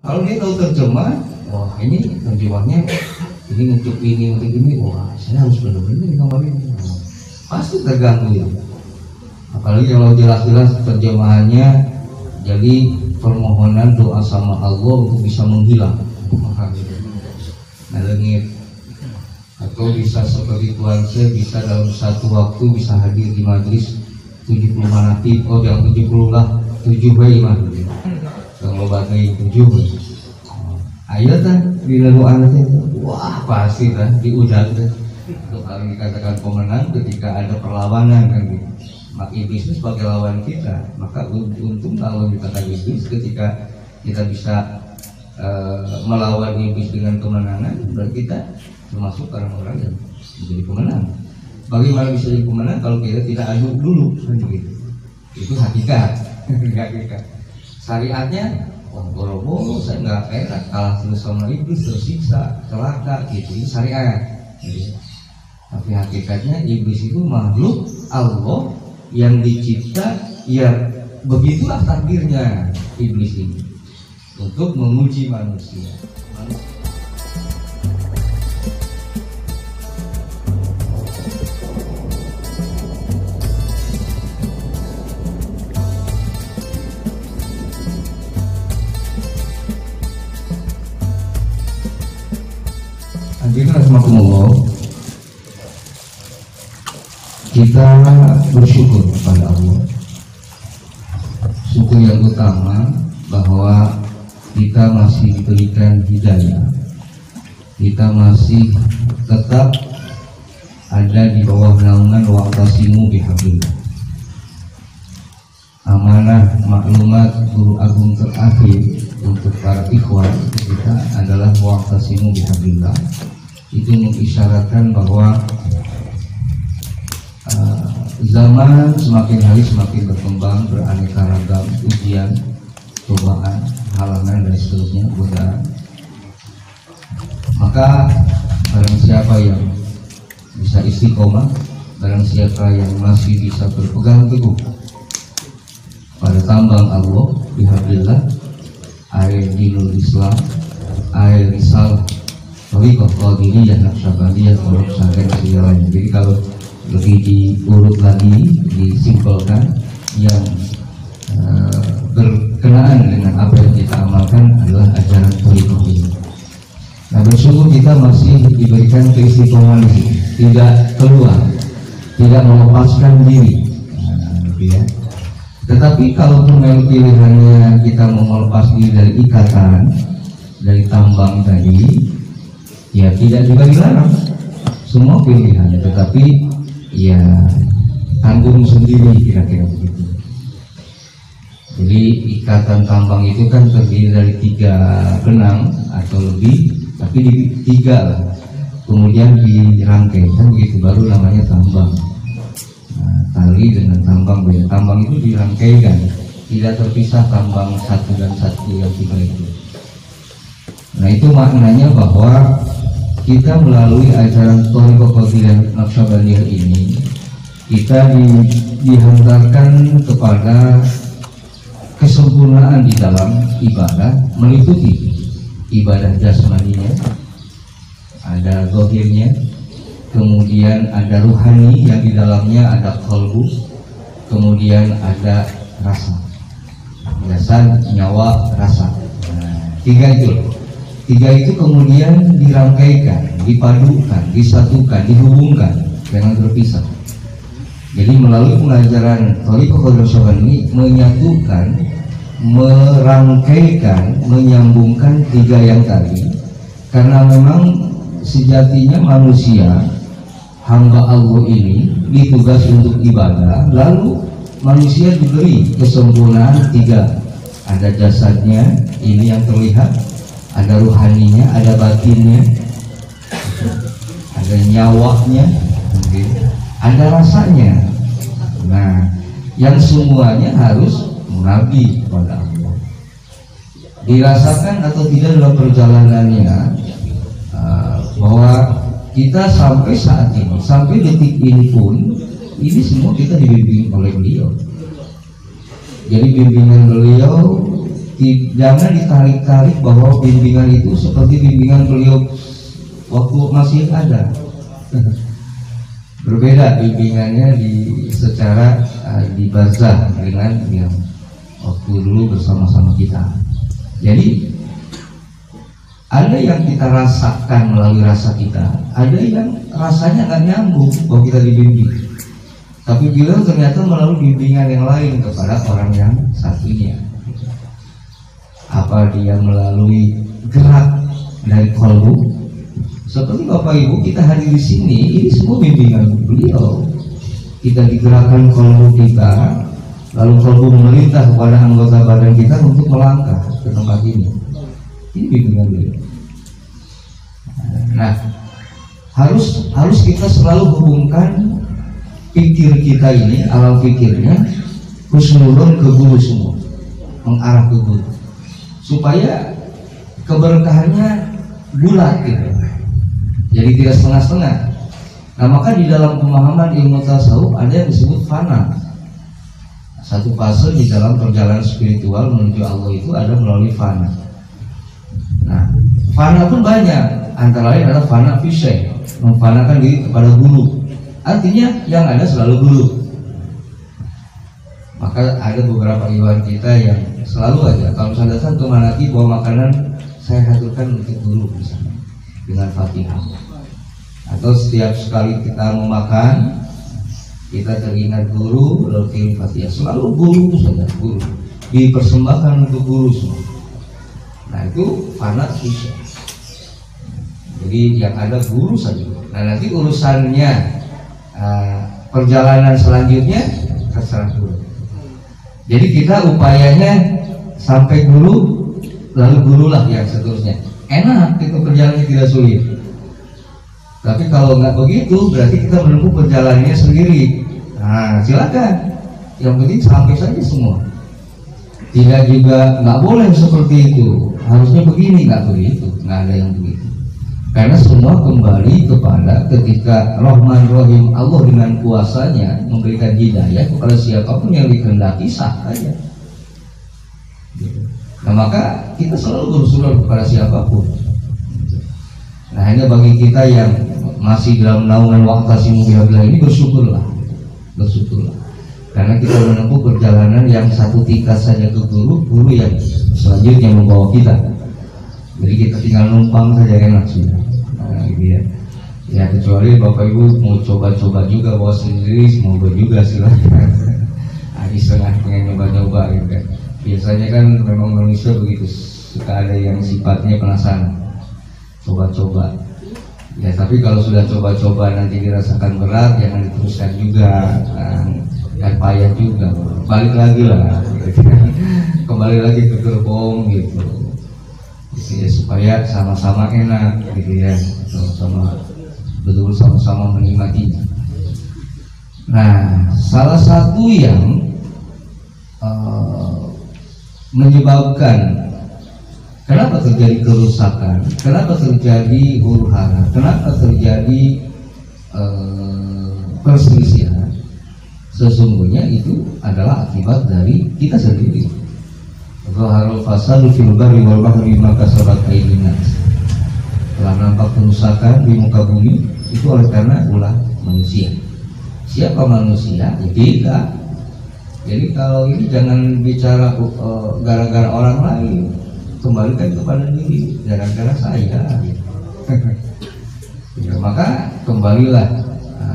Kalau dia tahu terjemah, wah ini terjemahnya ini untuk ini, wah saya harus benar-benar kemarin, pasti terganggu ya. Apalagi kalau jelas-jelas terjemahannya jadi permohonan doa sama Allah untuk bisa menghilang nalengit, atau bisa seperti Tuhan saya bisa dalam satu waktu bisa hadir di majlis 70 manatib, oh yang 70 lah 7 bayi mah kalau bagai 7 ayo kan di lalu anaknya, wah pasti kan diundang kan untuk kali dikatakan pemenang ketika ada perlawanan kan gitu. Maka iblis itu sebagai lawan kita, maka untung kalau dikatakan iblis ketika kita bisa melawan iblis dengan kemenangan, berarti kita termasuk orang-orang yang menjadi pemenang. Bagaimana bisa jadi pemenang kalau kita tidak adu dulu kan gitu. Itu hakikat. Hakikat. Syariatnya wah boro-boro saya nggak enak kalah terus sama iblis, tersiksa, celaka gitu. Ini syariat. Gitu. Tapi hakikatnya iblis itu makhluk Allah yang dicipta, ya begitulah takdirnya iblis ini untuk menguji manusia. Hadirin rahimakumullah, kita bersyukur kepada Allah. Syukur yang utama bahwa kita masih diberikan hidayah, kita masih tetap ada di bawah naungan wa'tasimu bihablillah. Amanah maklumat guru agung terakhir untuk para ikhwan kita adalah wa'tasimu bihablillah. Itu mengisyaratkan bahwa zaman semakin hari semakin berkembang, beraneka ragam ujian, cobaan, halangan dan seterusnya, godaan. Maka barang siapa yang bisa istiqomah, barang siapa yang masih bisa berpegang teguh pada tambang Allah bihablillah, air dinul Islam, air risalah, thariqah qadiriyah, naqsyabandiyah, tolok syariat segalanya. Jadi kalau lebih diurut lagi, disimpulkan yang berkenaan dengan apa yang kita amalkan adalah ajaran thariqah ini. Nah, bersyukur kita masih diberikan keistiqomahan ini, tidak keluar, tidak melepaskan diri. Ya. Tetapi kalau pilihannya kita mau melepas diri dari ikatan, dari tambang tadi, ya tidak juga dilarang. Semua pilihan, tetapi ya tanggung sendiri kira-kira begitu. Jadi ikatan tambang itu kan terdiri dari 3 benang atau lebih, tapi di 3 lah. Kemudian dirangkai kan begitu, baru namanya tambang. Nah, tali dengan tambang beda. Tambang itu dirangkaikan, tidak terpisah tambang satu dan satu yang 3 itu. Nah itu maknanya bahwa kita melalui ajaran thariqah qadiriyah naqsyabandiyah ini kita dihantarkan kepada kesempurnaan di dalam ibadah, meliputi ibadah jasmaninya, ada zahirnya, kemudian ada ruhani yang di dalamnya ada qalbu, kemudian ada rasa, jasad, nyawa, rasa. Nah, 3 itu kemudian dirangkaikan, dipadukan, disatukan, dihubungkan, jangan terpisah. Jadi melalui pengajaran thariqah qadiriyah ini menyatukan, merangkaikan, menyambungkan 3 yang tadi. Karena memang sejatinya manusia, hamba Allah ini ditugas untuk ibadah, lalu manusia diberi kesempurnaan 3. Ada jasadnya, ini yang terlihat, ada ruhaninya, ada batinnya, ada nyawanya, ada rasanya. Nah, yang semuanya harus mengabdi kepada Allah. Dirasakan atau tidak dalam perjalanannya, bahwa kita sampai saat ini, sampai detik ini pun, ini semua kita dibimbing oleh beliau. Jadi bimbingan beliau jangan ditarik-tarik bahwa bimbingan itu seperti bimbingan beliau waktu masih ada. Berbeda bimbingannya secara di barzah dengan yang waktu dulu bersama-sama kita. Jadi ada yang kita rasakan melalui rasa kita, ada yang rasanya nggak nyambung bahwa kita dibimbing. Tapi beliau ternyata melalui bimbingan yang lain kepada orang yang satunya. Apa dia melalui gerak dari kolbu? Seperti Bapak Ibu kita hadir di sini, ini semua bimbingan beliau. Kita digerakkan kolbu kita, lalu kolbu memerintah kepada anggota badan kita untuk melangkah ke tempat ini. Ini bimbingan beliau. Nah, harus kita selalu hubungkan pikir kita ini, alam pikirnya husnuzon ke guru semua, mengarah ke guru, supaya keberkahannya bulat gitu. Jadi tidak setengah-setengah. Nah, maka di dalam pemahaman ilmu tasawuf ada yang disebut fana. Satu fase di dalam perjalanan spiritual menuju Allah itu ada melalui fana. Nah, fana pun banyak. Antara lain adalah fana fisik, memfanakan diri kepada guru. Artinya yang ada selalu guru. Maka ada beberapa iwan kita yang selalu aja kalau misalnya datang ke manaki bawa makanan, saya haturkan untuk guru misalnya dengan Fatihah. Atau setiap sekali kita mau makan, kita teringat guru lalu kirim Fatihah. Selalu guru saja, guru dipersembahkan untuk guru semua. Nah itu fana fisik. Jadi yang ada guru saja. Nah nanti urusannya perjalanan selanjutnya terserah guru. Jadi kita upayanya sampai guru, lalu gurulah yang seterusnya. Enak itu perjalanannya tidak sulit. Tapi kalau nggak begitu berarti kita menempuh perjalanannya sendiri. Nah silakan. Yang penting sampai saja semua. Tidak juga nggak boleh seperti itu. Harusnya begini, nggak begitu. Nggak ada yang begitu. Karena semua kembali kepada ketika Rahman Rahim Allah dengan kuasanya memberikan hidayah kepada siapapun yang dikehendaki sah saja. Nah maka kita selalu bersyukur kepada siapapun. Nah hanya bagi kita yang masih dalam naungan waqtasimu bihablillah ini bersyukurlah. Karena kita menempuh perjalanan yang satu tingkat saja ke guru yang selanjutnya membawa kita. Jadi kita tinggal numpang saja enak sudah. Nah, gitu ya. Ya kecuali Bapak Ibu mau coba-coba juga bawa sendiri, semoga juga silahkan. Di setengah pengen nyoba-nyoba gitu kan. Biasanya kan memang manusia begitu, suka ada yang sifatnya penasaran, coba-coba. Ya tapi kalau sudah coba-coba nanti dirasakan berat, jangan diteruskan juga, dan payah juga. Balik lagi lah, kembali lagi ke gerbong gitu. Ya, supaya sama-sama enak gitu ya, sama-sama betul sama-sama menikmatinya. Nah, salah satu yang menyebabkan kenapa terjadi kerusakan, kenapa terjadi huru-hara, kenapa terjadi perselisihan, sesungguhnya itu adalah akibat dari kita sendiri. Zaharul fasadu fil barri wal bahri bima kasabat aydin nas. Telah nampak kerusakan di muka bumi itu oleh karena ulah manusia. Siapa manusia? Ya tidak. Jadi kalau ini jangan bicara gara-gara orang lain, kembalikan kepada diri, gara-gara saya. Ya, maka kembalilah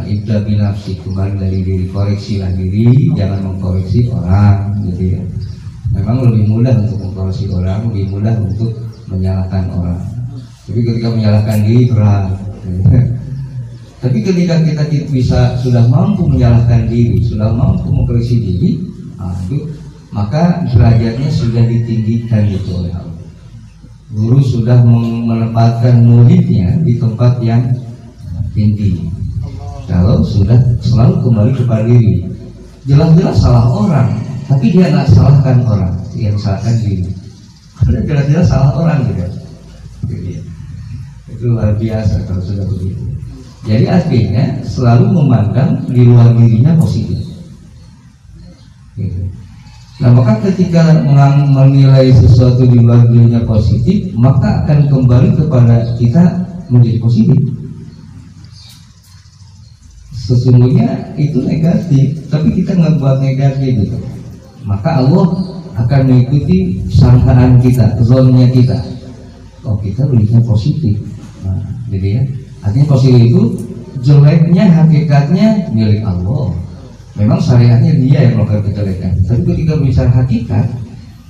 ibda binafsi, kembali dari diri, koreksilah diri, jangan mengkoreksi orang, gitu ya. Memang lebih mudah untuk mengkoreksi orang, lebih mudah untuk menyalahkan orang. Tapi ketika menyalahkan diri berat. Tapi ketika kita bisa sudah mampu menyalahkan diri, sudah mampu mengkoreksi diri, maka derajatnya sudah ditinggikan gitu oleh Allah. Guru sudah menempatkan muridnya di tempat yang tinggi. Kalau sudah selalu kembali kepada diri, jelas-jelas salah orang, tapi dia nggak salahkan orang, yang salahkan diri. Ada jelas-jelas salah orang gitu. Itu luar biasa kalau sudah begitu. Jadi artinya selalu memandang di luar dirinya positif. Gitu. Nah, maka ketika menilai sesuatu di luar dirinya positif, maka akan kembali kepada kita menjadi positif. Sesungguhnya itu negatif, tapi kita nggak buat negatif gitu. Maka Allah akan mengikuti sangkaan kita, zonnya kita. Oh, kita berikan positif. Nah, jadi ya, artinya positif itu jeleknya hakikatnya milik Allah. Memang syariatnya dia yang melakukan kejelekan. Tapi ketika bicara hakikat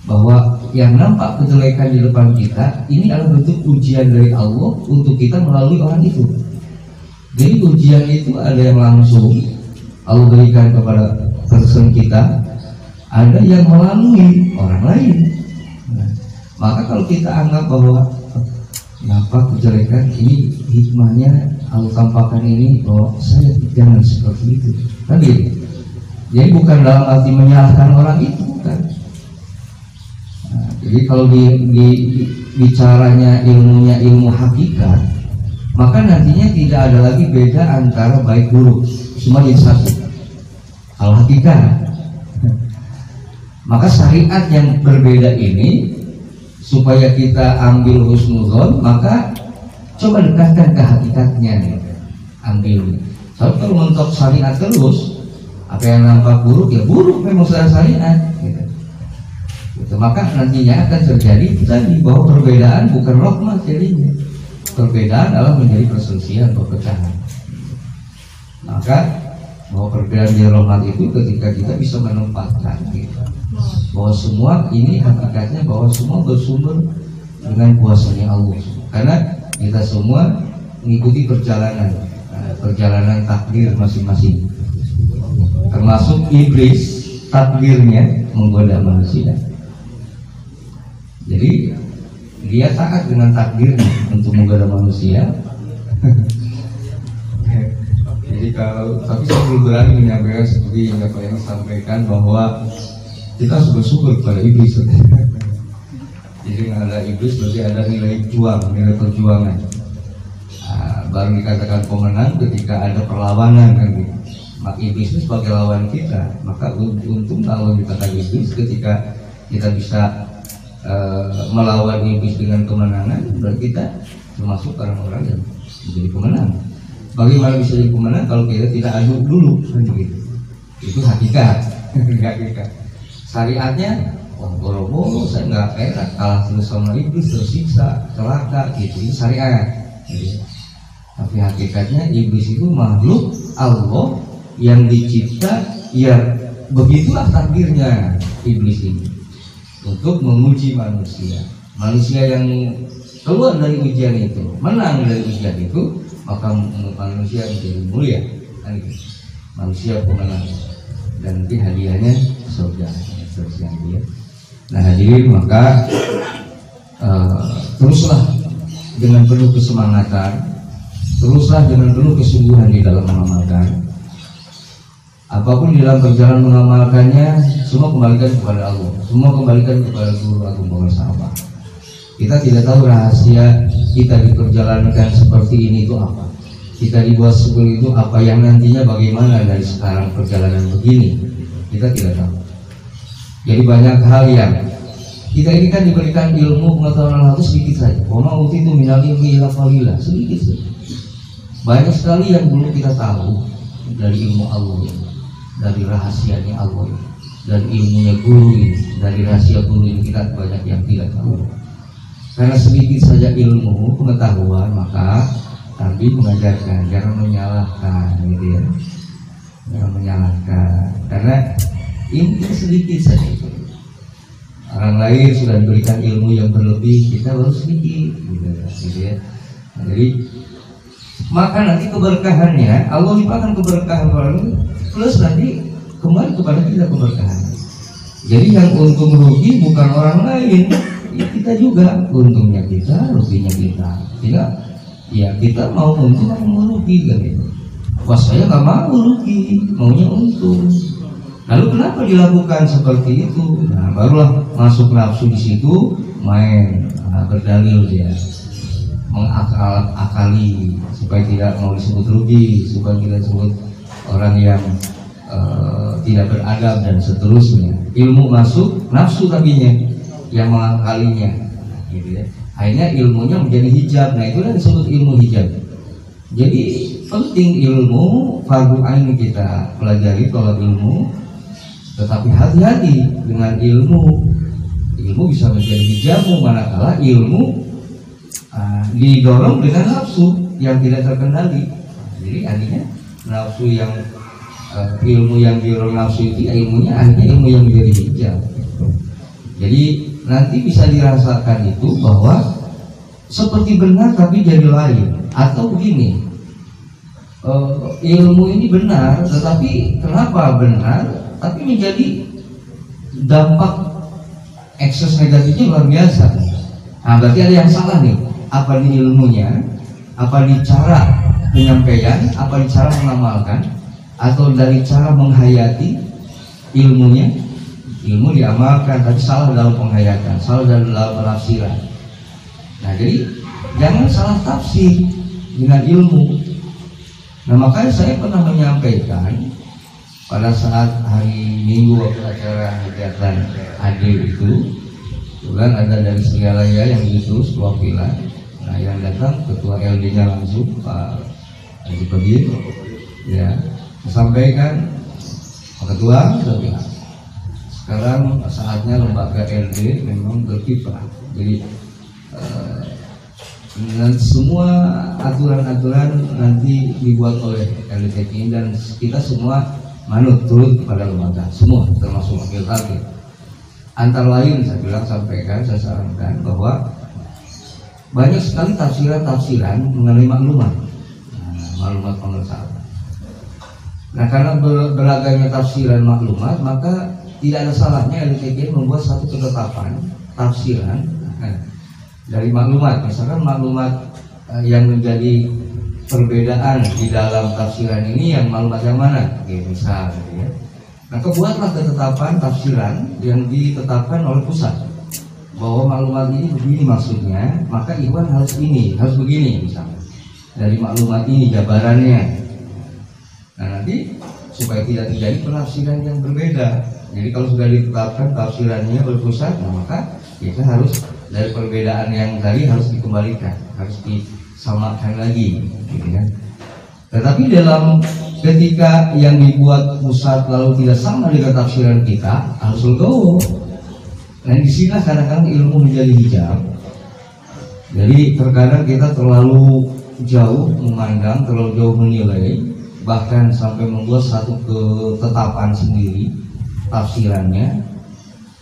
bahwa yang nampak kejelekan di depan kita ini adalah bentuk ujian dari Allah untuk kita melalui orang itu. Jadi ujian itu ada yang langsung Allah berikan kepada person kita, ada yang melalui orang lain. Nah, maka kalau kita anggap bahwa nampak kejelekan ini hikmahnya Allah tampakkan ini, bahwa saya jangan seperti itu. Tadi jadi bukan dalam arti menyalahkan orang itu, bukan. Nah, jadi kalau bicaranya ilmunya ilmu hakikat, maka nantinya tidak ada lagi beda antara baik buruk, semua jadi satu. Kalau hakikat, maka syariat yang berbeda ini supaya kita ambil husnuzon, maka coba dekatkan ke hakikatnya nih, ambil. Tapi kalau mentok syariat terus, apa yang nampak buruk ya buruk, memang secara syariat gitu. Maka nantinya akan terjadi tadi bahwa perbedaan bukan rahmat jadinya. Perbedaan adalah menjadi perselisihan, perpecahan. Maka bahwa perbedaan di rahmat itu ketika kita bisa menempatkan gitu, bahwa semua ini hakikatnya bahwa semua bersumber dengan kuasanya Allah. Karena kita semua mengikuti perjalanan takdir masing-masing. Termasuk iblis, takdirnya menggoda manusia. Jadi dia taat dengan takdirnya untuk menggoda manusia. Jadi tapi saya belum berani menyampaikan seperti yang Bapak yang sampaikan bahwa kita harus bersyukur kepada iblis. Jadi ada iblis berarti ada nilai nilai perjuangan. Baru dikatakan pemenang ketika ada perlawanan kan gitu. Maka iblis itu sebagai lawan kita, maka untung kalau dikatakan iblis ketika kita bisa melawan iblis dengan kemenangan, berarti kita termasuk orang-orang yang menjadi pemenang. Bagaimana bisa jadi pemenang kalau kita tidak adu dulu kan begitu? Itu hakikat. Hakikat. Syariatnya boro-boro saya nggak enak, kalah terus sama iblis, tersiksa, celaka gitu. Ini syariat. Gitu. Tapi hakikatnya iblis itu makhluk Allah yang dicipta, ya begitulah takdirnya iblis ini untuk menguji manusia. Manusia yang keluar dari ujian itu, menang dari ujian itu, maka manusia menjadi mulia. Manusia pemenang dan nanti hadiahnya surga. Nah hadirin, maka teruslah dengan penuh kesemangatan, teruslah dengan penuh kesungguhan di dalam mengamalkan. Apapun di dalam perjalanan mengamalkannya, semua kembalikan kepada Allah, semua kembalikan kepada Guru Agung Bawasapa. Kita tidak tahu rahasia kita diperjalankan seperti ini itu apa, kita dibuat seperti itu apa, yang nantinya bagaimana dari sekarang perjalanan begini, kita tidak tahu. Jadi banyak hal yang kita ini kan diberikan ilmu pengetahuan Allah itu sedikit saja. Wama utitu minal ilmi illa qalila, sedikit saja. Banyak sekali yang belum kita tahu dari ilmu Allah ini, dari rahasianya Allah ini, dari ilmunya guru ini, dari rahasia guru ini, kita banyak yang tidak tahu. Karena sedikit saja ilmu pengetahuan, maka Nabi mengajarkan jangan menyalahkan, gitu ya, jangan menyalahkan, karena ini sedikit saja. Orang lain sudah diberikan ilmu yang berlebih, kita baru sedikit, gitu ya. Jadi maka nanti keberkahannya Allah limpahkan keberkahan orang plus nanti kembali kepada kita keberkahan. Jadi yang untung rugi bukan orang lain, ya kita juga, untungnya kita, ruginya kita. Tidak, ya kita mau untung atau mau rugi kan itu. Wah saya nggak mau rugi, maunya untung. Lalu kenapa dilakukan seperti itu? Nah barulah masuk nafsu di situ, main, berdalil dia, mengakali supaya tidak mau disebut rugi, supaya tidak disebut orang yang tidak beradab dan seterusnya. Ilmu masuk, nafsu tabinya yang mengakalinya, gitu ya. Akhirnya ilmunya menjadi hijab. Nah itu yang disebut ilmu hijab. Jadi penting ilmu, fardu ain kita pelajari kalau ilmu, tetapi hati-hati dengan ilmu. Ilmu bisa menjadi hijabmu manakala ilmu didorong dengan nafsu yang tidak terkendali. Jadi artinya nafsu yang ilmu yang didorong nafsu itu ilmunya akhirnya ilmu yang menjadi hijab. Jadi nanti bisa dirasakan itu bahwa seperti benar tapi jadi lain. Atau begini, ilmu ini benar tetapi kenapa benar tapi menjadi dampak ekses negatifnya luar biasa. Nah berarti ada yang salah nih. Apa di ilmunya, apa di cara penyampaian, apa di cara mengamalkan, atau dari cara menghayati ilmunya. Ilmu diamalkan tapi salah dalam penghayatan, salah dalam penafsiran. Nah jadi jangan salah tafsir dengan ilmu. Nah makanya saya pernah menyampaikan pada saat hari Minggu waktu acara hajatan adil itu, kebetulan ada dari Srialaya yang diutus perwakilan. Nah yang datang ketua LD-nya langsung Pak Haji Pegir, ya sampaikan Pak Ketua, sekarang saatnya lembaga LD memang berkiprah. Jadi dan semua aturan-aturan nanti dibuat oleh LDTK dan kita semua manut turut kepada lembaga, semua termasuk wakil rakyat. Antara lain saya bilang sampaikan, saya sarankan bahwa banyak sekali tafsiran-tafsiran mengenai maklumat, maklumat pengesahan. Nah karena beragamnya tafsiran maklumat, maka tidak ada salahnya LDTK membuat satu ketetapan tafsiran dari maklumat. Misalkan maklumat yang menjadi perbedaan di dalam tafsiran ini yang maklumat yang mana? Oke, misal ya. Nah kebuatlah ketetapan tafsiran yang ditetapkan oleh pusat bahwa maklumat ini begini maksudnya, maka ikhwan harus ini, harus begini misalnya. Dari maklumat ini jabarannya. Nah nanti supaya tidak terjadi penafsiran yang berbeda. Jadi kalau sudah ditetapkan tafsirannya oleh pusat, nah maka kita harus dari perbedaan yang tadi harus dikembalikan, harus disamakan lagi, gitu kan. Tetapi dalam ketika yang dibuat pusat lalu tidak sama dengan tafsiran kita, harus legowo. Nah di sini kadang-kadang ilmu menjadi hijab. Jadi terkadang kita terlalu jauh memandang, terlalu jauh menilai, bahkan sampai membuat satu ketetapan sendiri tafsirannya,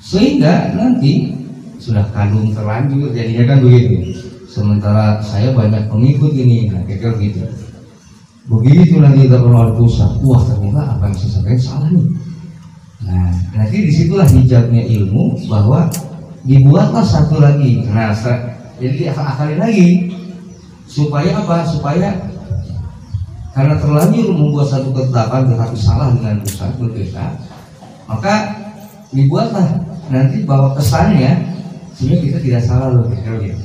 sehingga nanti sudah kandung terlanjur jadinya kan begitu. Sementara saya banyak pengikut ini, nah kira-kira gitu. Begitu nanti kita oleh pusat, wah ternyata apa yang saya sampaikan salah nih. Nah nanti disitulah hijabnya ilmu, bahwa dibuatlah satu lagi. Nah jadi diakali lagi supaya apa? Supaya karena terlanjur membuat satu ketetapan tetapi salah dengan pusat berbeda, maka dibuatlah nanti bahwa kesannya sebenarnya kita tidak salah loh, gitu.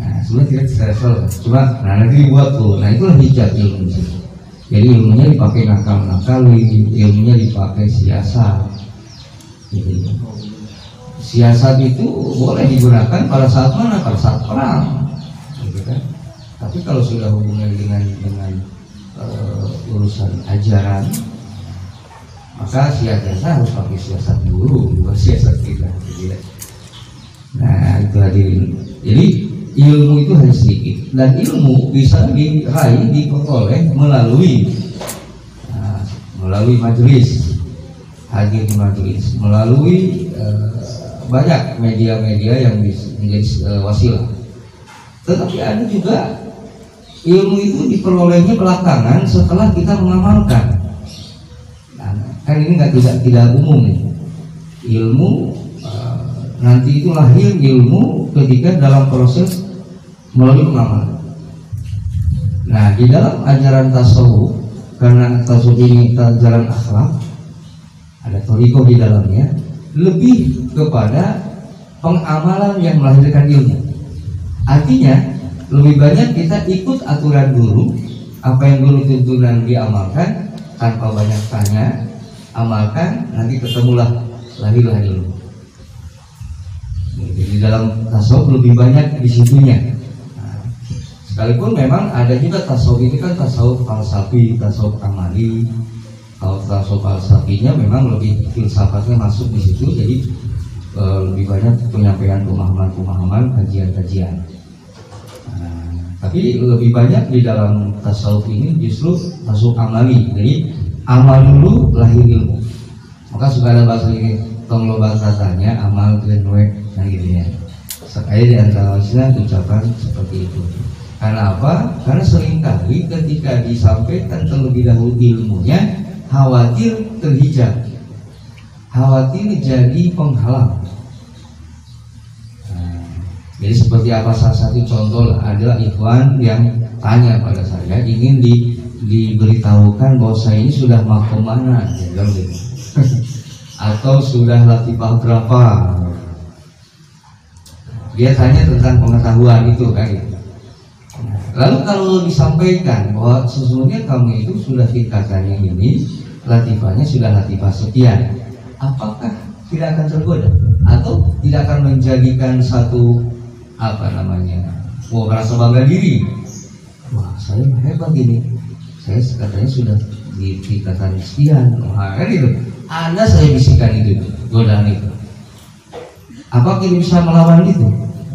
Nah, sebenarnya tidak salah, cuma nanti dibuat tuh. Nah itulah hijab ilmu itu. Jadi ilmunya dipakai nakal-nakali, ilmunya dipakai siasat. Gitu. Siasat itu boleh digunakan pada saat mana? Pada saat perang, gitu kan? Tapi kalau sudah hubungan dengan urusan ajaran, maka siasat harus pakai siasat dulu, bukan siasat kita. Gitu. Nah itu hadirin. Jadi ilmu itu hanya sedikit, dan ilmu bisa diraih, diperoleh melalui majelis, hadir di majelis, melalui banyak media-media yang menjadi wasilah. Tetapi ada juga ilmu itu diperolehnya belakangan setelah kita mengamalkan. Nah, kan ini tidak umum nih. Ilmu nanti itu lahir ilmu ketika dalam proses melalui pengamalan. Nah di dalam ajaran tasawuf, karena tasawuf ini ajaran akhlak, ada thariqah di dalamnya, lebih kepada pengamalan yang melahirkan ilmu. Artinya lebih banyak kita ikut aturan guru, apa yang guru tuntunan diamalkan, tanpa banyak tanya, amalkan, nanti ketemulah lahirlah ilmu. Jadi dalam tasawuf lebih banyak di situnya. Nah, sekalipun memang ada juga tasawuf ini kan tasawuf falsafi, tasawuf amali. Kalau tasawuf falsafinya memang lebih filsafatnya masuk di situ, jadi lebih banyak penyampaian pemahaman-pemahaman, kajian-kajian. Tapi lebih banyak di dalam tasawuf ini justru tasawuf amali. Jadi amal dulu lahir ilmu. Maka suka ada bahasa ini, tong lo bahasanya amal genwe, nah gitu ya. Sekali di antara ucapan seperti itu. Karena apa? Karena seringkali ketika disampaikan terlebih dahulu ilmunya, khawatir terhijab, khawatir jadi penghalang. Jadi seperti apa salah satu contoh adalah ikhwan yang tanya pada saya, ingin diberitahukan bahwa saya ini sudah makom mana, ya, gitu. Atau sudah latifah berapa. Dia tanya tentang pengetahuan itu kan gitu. Lalu kalau disampaikan bahwa sesungguhnya kamu itu sudah tingkatannya ini, latifahnya sudah latifah sekian, apakah tidak akan tergoda atau tidak akan menjadikan satu merasa bangga diri, wah saya hebat ini, saya katanya sudah di tingkatan sekian, kan itu. Anda saya bisikan itu, godaan itu. Apakah kita bisa melawan itu,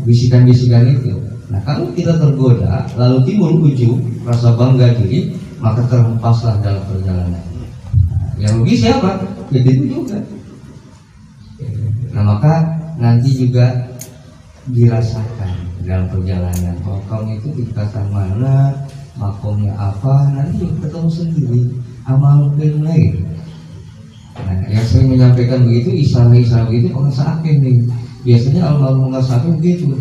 bisikan-bisikan itu? Nah kalau kita tergoda, lalu timbul ujub, rasa bangga diri, maka terhempaslah dalam perjalanan. Yang rugi siapa? Ya itu juga. Nah maka nanti juga dirasakan dalam perjalanan bahwa kamu itu tingkatan mana, makomnya apa, nanti ketemu sendiri amal dan lain. Nah yang sering menyampaikan begitu, isyarat-isyarat begitu pengasakin nih. Biasanya Allah mengasakin begitu.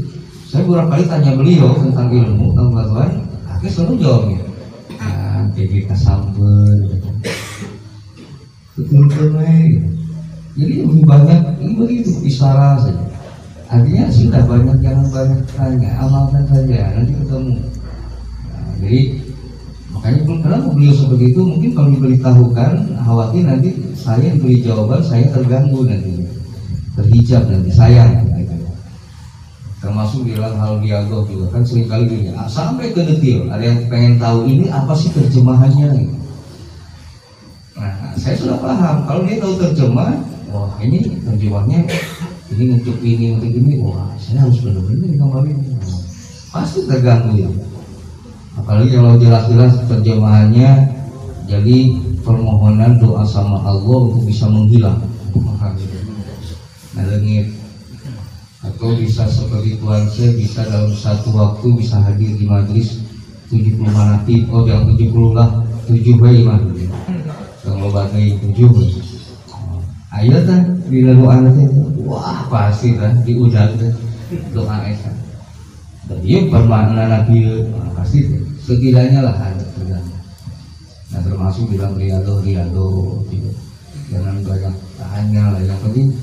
Saya beberapa kali tanya beliau tentang ilmu, tentang pengetahuan, akhirnya selalu jawabnya, nah jadi kesampel, betul-betul nih. Jadi lebih banyak ini begitu isyarat saja. Artinya sudah banyak, jangan banyak tanya, amalkan saja, nanti ketemu. Nah, jadi makanya kenapa beliau seperti itu, mungkin kalau diberitahukan khawatir nanti saya beri jawaban, saya terganggu nanti, terhijab nanti, sayang gitu. Termasuk di dalam hal dialog juga kan seringkali gini, sampai ke detail, ada yang pengen tahu ini apa sih terjemahannya gitu. Nah saya sudah paham, kalau dia tahu terjemah, wah ini terjemahnya ini untuk ini, wah saya harus benar-benar kembali, pasti terganggu ya. Apalagi kalau jelas-jelas terjemahannya jadi permohonan doa sama Allah untuk bisa menghilang, nalengit, atau bisa seperti Tuhan saya bisa dalam satu waktu bisa hadir di majlis 70 manatib, yang 70 lah, 7 bayi mah, kalau bagai 7 ayo kan di lalu anaknya, wah pasti kan diundang kan doa esa. Dan dia bermakna Nabi pasti setidaknya lah ada tergantung. Nah termasuk dalam riado gitu. Jangan banyak tanya lah, yang penting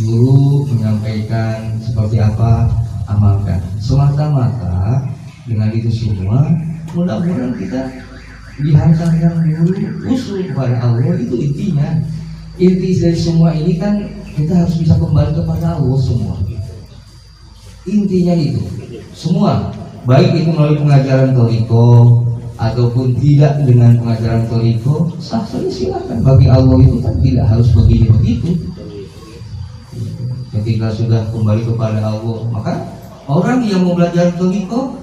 guru menyampaikan seperti apa amalkan. Semata-mata dengan itu semua mudah-mudahan kita dihantarkan dulu usul kepada Allah, itu intinya. Inti dari semua ini kan kita harus bisa kembali kepada Allah semua. Intinya itu semua, baik itu melalui pengajaran Toriko ataupun tidak dengan pengajaran Toriko, sah saja silakan. Bagi Allah itu kan tidak harus begini begitu. Ketika sudah kembali kepada Allah, maka orang yang mau belajar Toriko,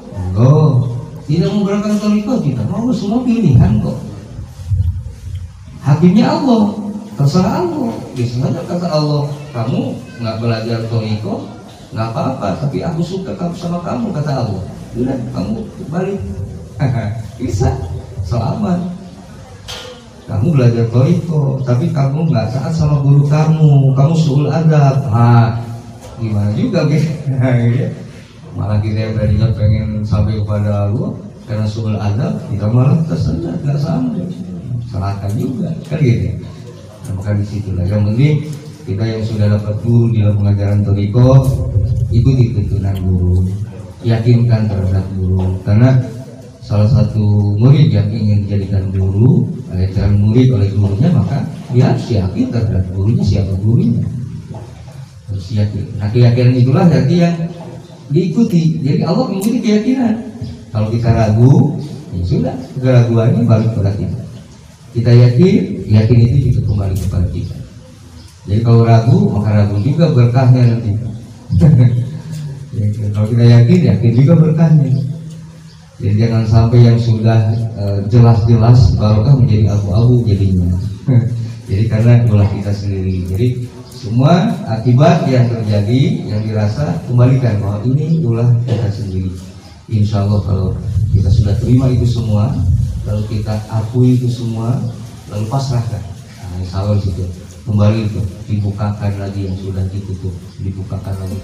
tidak mau berangkat Toriko, tidak mau, semua pilihan kok. Hakimnya Allah. Terserah Allah, biasanya kata Allah, kamu nggak belajar Toriko, nggak apa-apa, tapi aku suka kamu sama kamu, kata Allah. Udah, kamu balik, bisa, selamat. Kamu belajar Toriko, tapi kamu nggak taat sama guru kamu suul adab, gimana juga gitu. Malah kita yang tadinya pengen sampai kepada Allah, karena suul adab, kita malah tersendat, nggak sampai, salahkan juga, kan gitu. Nah, maka disitulah yang penting kita yang sudah dapat guru di dalam pengajaran Toriko, ikuti tuntunan guru, yakinkan terhadap guru, karena salah satu murid yang ingin dijadikan guru, calon murid oleh gurunya, maka dia harus yakin terhadap gurunya, siapa gurunya. Harus yakin. Nah, keyakinan itulah jadi yang diikuti. Jadi Allah mengikuti keyakinan. Kalau kita ragu, ya sudah, keraguannya balik kepada kita. Kita yakin itu juga kembali kepada kita. Jadi kalau ragu, maka ragu juga berkahnya nanti. Kalau kita yakin juga berkahnya. Jadi jangan sampai yang sudah jelas-jelas barokah menjadi abu-abu jadinya. Jadi karena ulah kita sendiri. Jadi semua akibat yang terjadi, yang dirasa, kembalikan bahwa ini ulah kita sendiri. Insya Allah kalau kita sudah terima itu semua, lalu kita akui itu semua, lalu pasrahkan. Nah, insya Allah situ kembali itu dibukakan lagi yang sudah ditutup, dibukakan lagi.